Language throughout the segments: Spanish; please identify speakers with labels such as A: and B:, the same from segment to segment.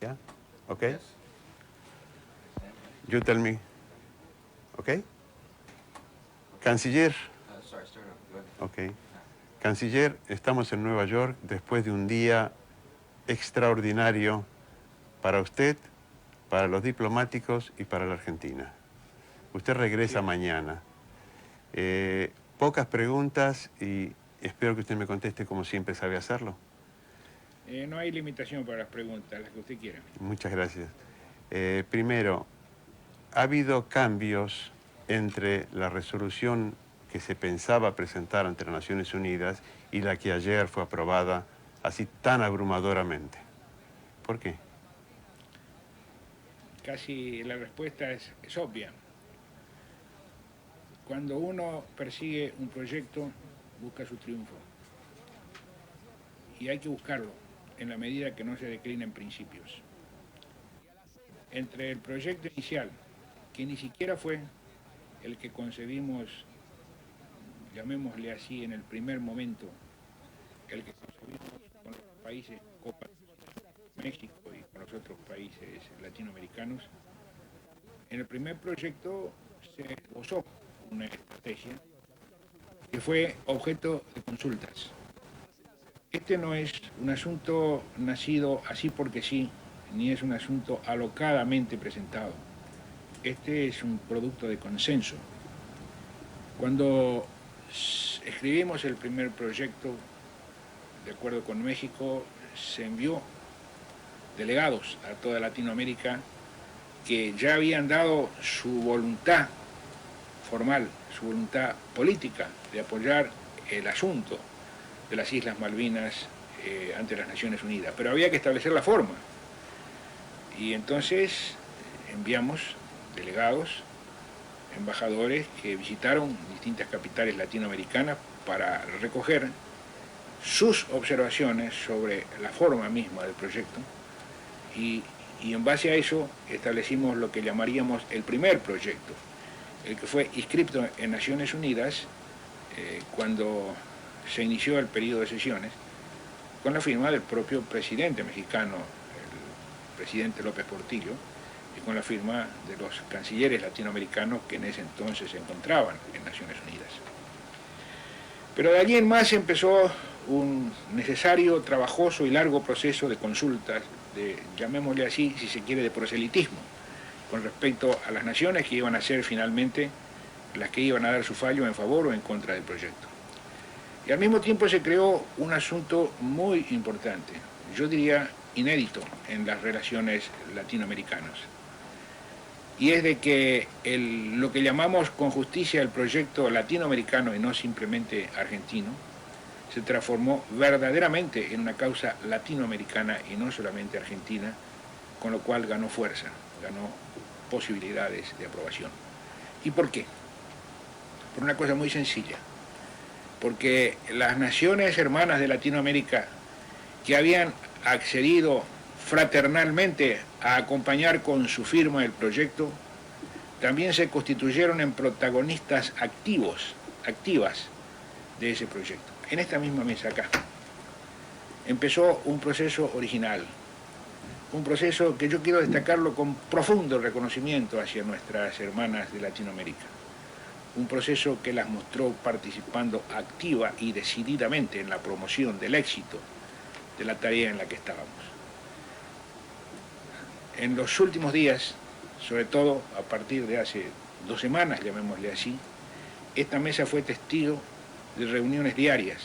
A: Yeah? Okay? You tell me. Okay? Canciller.
B: Sorry, start over. Go ahead.
A: Ok. Canciller, estamos en Nueva York después de un día extraordinario para usted, para los diplomáticos y para la Argentina. Usted regresa mañana. Pocas preguntas y espero que usted me conteste como siempre sabe hacerlo.
C: No hay limitación para las preguntas, las que usted quiera.
A: Muchas gracias. Primero, ¿ha habido cambios entre la resolución que se pensaba presentar ante las Naciones Unidas y la que ayer fue aprobada así tan abrumadoramente? ¿Por qué?
C: Casi la respuesta es obvia. Cuando uno persigue un proyecto, busca su triunfo. Y hay que buscarlo en la medida que no se declinen principios. Entre el proyecto inicial, que ni siquiera fue el que concebimos, llamémosle así, en el primer momento, el que concebimos con los países Copa, México y con los otros países latinoamericanos, en el primer proyecto se esbozó una estrategia que fue objeto de consultas. Este no es un asunto nacido así porque sí, ni es un asunto alocadamente presentado. Este es un producto de consenso. Cuando escribimos el primer proyecto, de acuerdo con México, se envió delegados a toda Latinoamérica que ya habían dado su voluntad formal, su voluntad política de apoyar el asunto de las Islas Malvinas ante las Naciones Unidas. Pero había que establecer la forma. Y entonces enviamos delegados, embajadores que visitaron distintas capitales latinoamericanas para recoger sus observaciones sobre la forma misma del proyecto y en base a eso establecimos lo que llamaríamos el primer proyecto, el que fue inscripto en Naciones Unidas cuando se inició el periodo de sesiones, con la firma del propio presidente mexicano, el presidente López Portillo, y con la firma de los cancilleres latinoamericanos que en ese entonces se encontraban en Naciones Unidas. Pero de allí en más empezó un necesario, trabajoso y largo proceso de consultas, de, llamémosle así, si se quiere, de proselitismo, con respecto a las naciones que iban a ser finalmente las que iban a dar su fallo en favor o en contra del proyecto. Y al mismo tiempo se creó un asunto muy importante, yo diría inédito en las relaciones latinoamericanas. Y es de que lo que llamamos con justicia el proyecto latinoamericano y no simplemente argentino, se transformó verdaderamente en una causa latinoamericana y no solamente argentina, con lo cual ganó fuerza, ganó posibilidades de aprobación. ¿Y por qué? Por una cosa muy sencilla. Porque las naciones hermanas de Latinoamérica que habían accedido fraternalmente a acompañar con su firma el proyecto, también se constituyeron en protagonistas activas de ese proyecto. En esta misma mesa acá empezó un proceso original, un proceso que yo quiero destacarlo con profundo reconocimiento hacia nuestras hermanas de Latinoamérica. Un proceso que las mostró participando activa y decididamente en la promoción del éxito de la tarea en la que estábamos. En los últimos días, sobre todo a partir de hace 2 semanas, llamémosle así, esta mesa fue testigo de reuniones diarias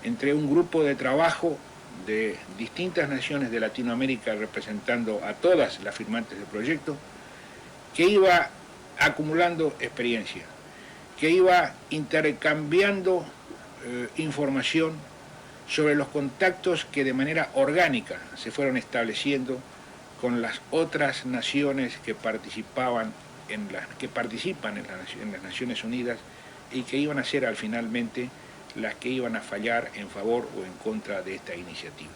C: entre un grupo de trabajo de distintas naciones de Latinoamérica representando a todas las firmantes del proyecto, que iba acumulando experiencia, que iba intercambiando información sobre los contactos que de manera orgánica se fueron estableciendo con las otras naciones que participan en las Naciones Unidas y que iban a ser finalmente las que iban a fallar en favor o en contra de esta iniciativa.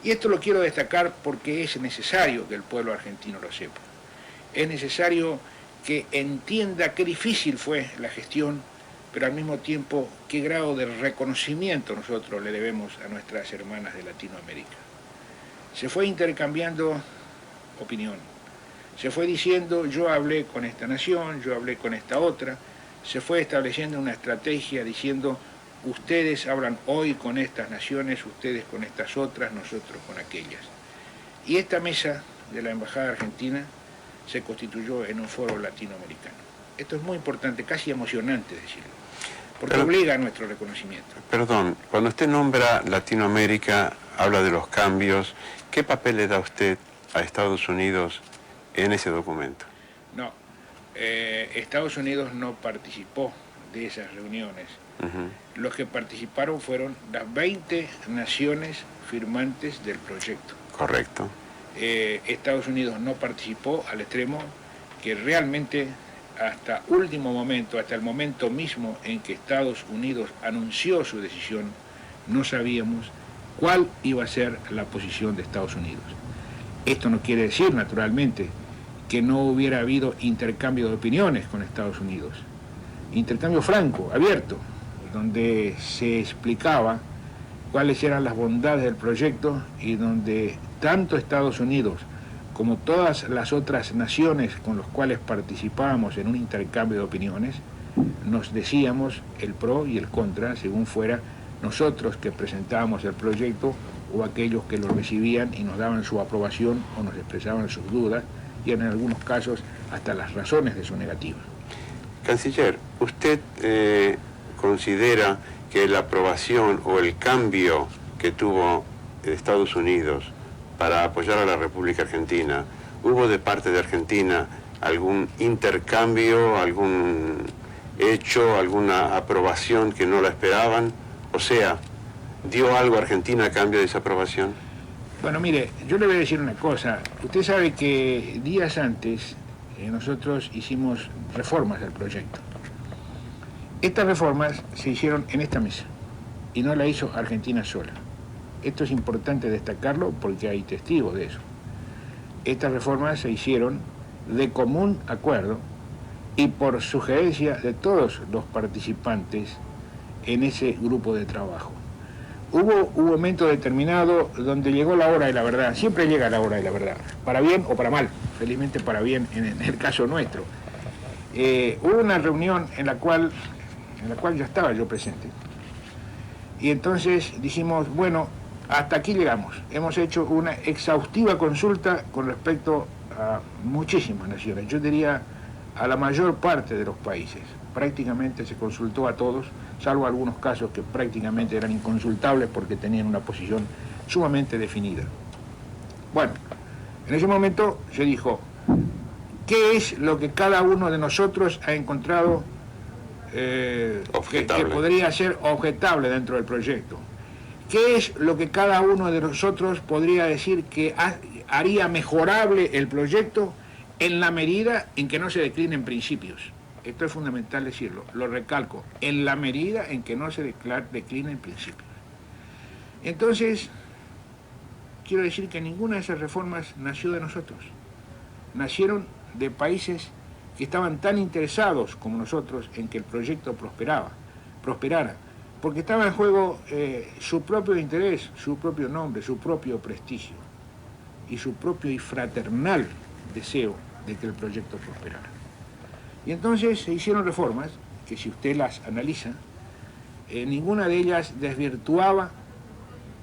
C: Y esto lo quiero destacar porque es necesario que el pueblo argentino lo sepa. Es necesario que entienda qué difícil fue la gestión, pero al mismo tiempo qué grado de reconocimiento nosotros le debemos a nuestras hermanas de Latinoamérica. se fue intercambiando opinión. Se fue diciendo, yo hablé con esta nación, yo hablé con esta otra, se fue estableciendo una estrategia diciendo, ustedes hablan hoy con estas naciones, ustedes con estas otras, nosotros con aquellas. Y esta mesa de la Embajada Argentina se constituyó en un foro latinoamericano. Esto es muy importante, casi emocionante decirlo, porque obliga a nuestro reconocimiento.
A: Perdón, cuando usted nombra Latinoamérica, habla de los cambios, ¿qué papel le da usted a Estados Unidos en ese documento?
C: No, Estados Unidos no participó de esas reuniones. Los que participaron fueron las 20 naciones firmantes del proyecto.
A: Correcto.
C: Estados Unidos no participó al extremo que realmente hasta último momento, hasta el momento mismo en que Estados Unidos anunció su decisión, no sabíamos cuál iba a ser la posición de Estados Unidos. Esto no quiere decir, naturalmente, que no hubiera habido intercambio de opiniones con Estados Unidos. Intercambio franco, abierto, donde se explicaba cuáles eran las bondades del proyecto y donde tanto Estados Unidos como todas las otras naciones con las cuales participábamos en un intercambio de opiniones, nos decíamos el pro y el contra, según fuera nosotros que presentábamos el proyecto o aquellos que lo recibían y nos daban su aprobación o nos expresaban sus dudas y en algunos casos hasta las razones de su negativa.
A: Canciller, ¿usted considera que la aprobación o el cambio que tuvo Estados Unidos para apoyar a la República Argentina, hubo de parte de Argentina algún intercambio, algún hecho, alguna aprobación que no la esperaban? O sea, ¿dio algo a Argentina a cambio de esa aprobación?
C: Bueno, mire, yo le voy a decir una cosa. Usted sabe que días antes nosotros hicimos reformas del proyecto. Estas reformas se hicieron en esta mesa y no la hizo Argentina sola. Esto es importante destacarlo porque hay testigos de eso. Estas reformas se hicieron de común acuerdo y por sugerencia de todos los participantes en ese grupo de trabajo. Hubo un momento determinado donde llegó la hora de la verdad. Siempre llega la hora de la verdad, para bien o para mal. Felizmente para bien en el caso nuestro. Hubo una reunión en la cual ya estaba yo presente. Y entonces dijimos, bueno, hasta aquí llegamos. Hemos hecho una exhaustiva consulta con respecto a muchísimas naciones. Yo diría a la mayor parte de los países. Prácticamente se consultó a todos, salvo algunos casos que prácticamente eran inconsultables porque tenían una posición sumamente definida. Bueno, en ese momento se dijo, ¿qué es lo que cada uno de nosotros ha encontrado que podría ser objetable dentro del proyecto? ¿Qué es lo que cada uno de nosotros podría decir que haría mejorable el proyecto en la medida en que no se declinen principios? Esto es fundamental decirlo, lo recalco, en la medida en que no se declinen principios. Entonces, quiero decir que ninguna de esas reformas nació de nosotros. Nacieron de países que estaban tan interesados como nosotros en que el proyecto prosperara, porque estaba en juego su propio interés, su propio nombre, su propio prestigio y su propio y fraternal deseo de que el proyecto prosperara. Y entonces se hicieron reformas que, si usted las analiza, ninguna de ellas desvirtuaba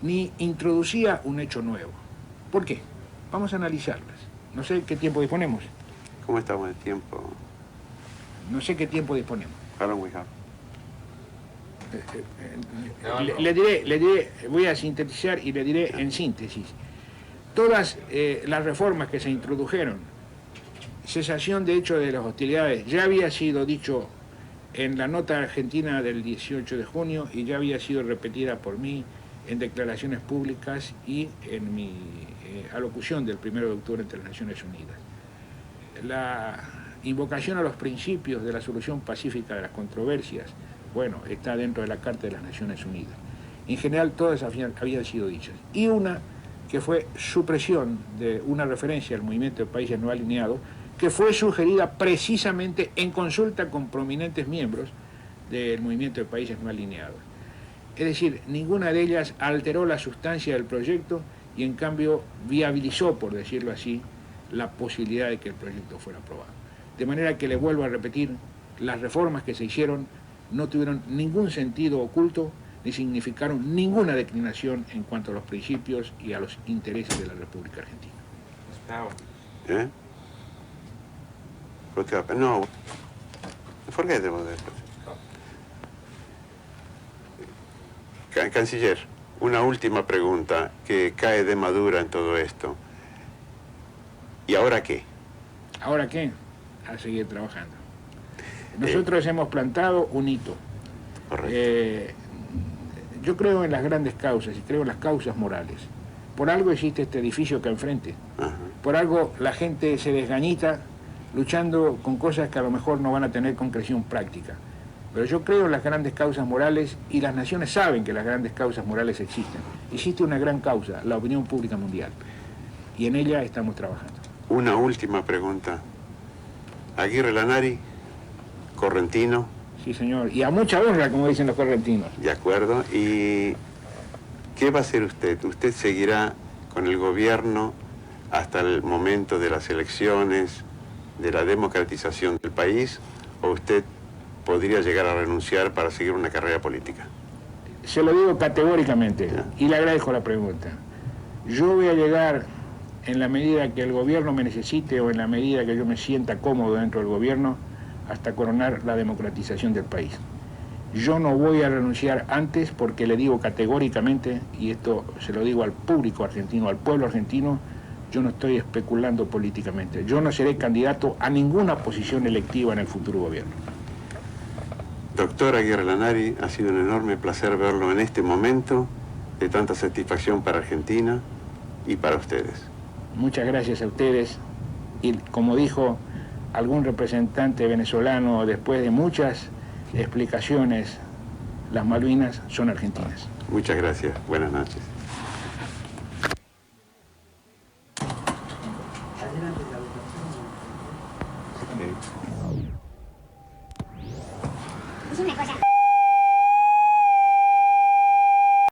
C: ni introducía un hecho nuevo. ¿Por qué? Vamos a analizarlas. No sé qué tiempo disponemos.
A: ¿Cómo estamos de tiempo?
C: No sé qué tiempo disponemos.
A: How long we have?
C: Le diré, voy a sintetizar y le diré en síntesis. Todas las reformas que se introdujeron, cesación de hecho de las hostilidades, ya había sido dicho en la nota argentina del 18 de junio y ya había sido repetida por mí en declaraciones públicas y en mi alocución del 1 de octubre ante las Naciones Unidas. La invocación a los principios de la solución pacífica de las controversias, bueno, está dentro de la Carta de las Naciones Unidas. En general todas habían sido dichas. Y una que fue supresión de una referencia al movimiento de países no alineados, que fue sugerida precisamente en consulta con prominentes miembros del movimiento de países no alineados. Es decir, ninguna de ellas alteró la sustancia del proyecto y en cambio viabilizó, por decirlo así, la posibilidad de que el proyecto fuera aprobado. De manera que le vuelvo a repetir, las reformas que se hicieron no tuvieron ningún sentido oculto ni significaron ninguna declinación en cuanto a los principios y a los intereses de la República Argentina.
A: ¿Eh? No, forget about that. Canciller, una última pregunta que cae de madura en todo esto. ¿Y ahora qué?
C: ¿Ahora qué? A seguir trabajando. Nosotros hemos plantado un hito.
A: Correcto.
C: Yo creo en las grandes causas y creo en las causas morales. Por algo existe este edificio acá enfrente.
A: Ajá.
C: Por algo la gente se desgañita luchando con cosas que a lo mejor no van a tener concreción práctica. Pero yo creo en las grandes causas morales y las naciones saben que las grandes causas morales existen. Existe una gran causa, la opinión pública mundial. Y en ella estamos trabajando.
A: Una última pregunta. Aguirre Lanari, correntino.
C: Sí, señor. Y a mucha honra, como dicen los correntinos.
A: De acuerdo. ¿Y qué va a hacer usted? ¿Usted seguirá con el gobierno hasta el momento de las elecciones, de la democratización del país, o usted podría llegar a renunciar para seguir una carrera política?
C: Se lo digo categóricamente,
A: Ya.
C: y le agradezco la pregunta. Yo voy a llegar en la medida que el gobierno me necesite o en la medida que yo me sienta cómodo dentro del gobierno hasta coronar la democratización del país. Yo no voy a renunciar antes porque le digo categóricamente, y esto se lo digo al público argentino, al pueblo argentino, yo no estoy especulando políticamente. Yo no seré candidato a ninguna posición electiva en el futuro gobierno.
A: Doctor Aguirre Lanari, ha sido un enorme placer verlo en este momento de tanta satisfacción para Argentina y para ustedes.
C: Muchas gracias a ustedes. Y como dijo algún representante venezolano, después de muchas explicaciones, las Malvinas son argentinas.
A: Muchas gracias. Buenas noches.
D: Decime una cosa,